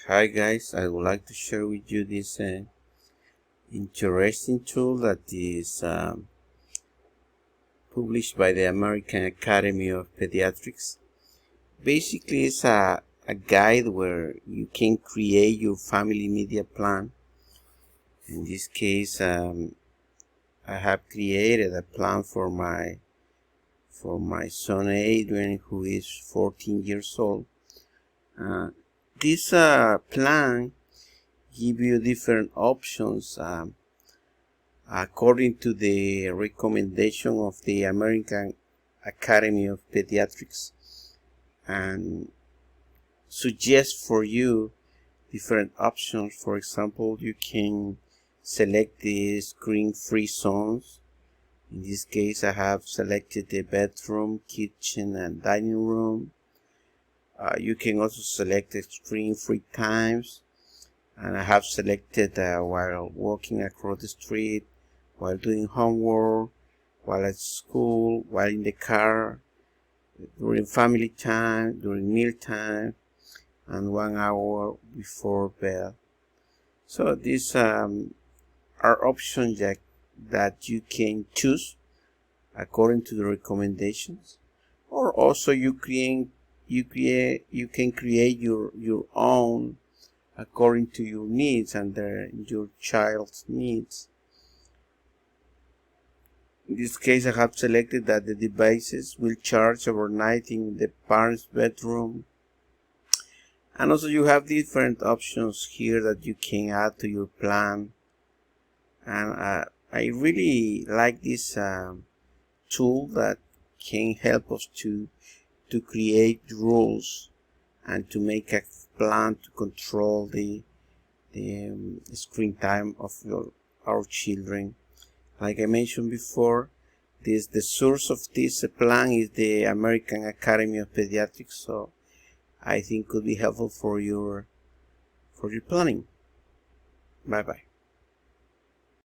Hi guys, I would like to share with you this interesting tool that is published by the American Academy of Pediatrics. Basically, it's a guide where you can create your family media plan. In this case, I have created a plan for my son Adrian, who is 14 years old. This plan give you different options according to the recommendation of the American Academy of Pediatrics, and suggest for you different options. For example, you can select the screen-free zones. In this case, I have selected the bedroom, kitchen, and dining room. You can also select the screen-free times, and I have selected while walking across the street, while doing homework, while at school, while in the car, during family time, during meal time, and 1 hour before bed. So these are options that you can choose according to the recommendations, or also you can create your own according to your needs and your child's needs. In this case, I have selected that the devices will charge overnight in the parent's bedroom. And also you have different options here that you can add to your plan. And I really like this tool that can help us to create rules and to make a plan to control the screen time of our children. Like I mentioned before, the source of this plan is the American Academy of Pediatrics, so I think could be helpful for your planning. Bye bye.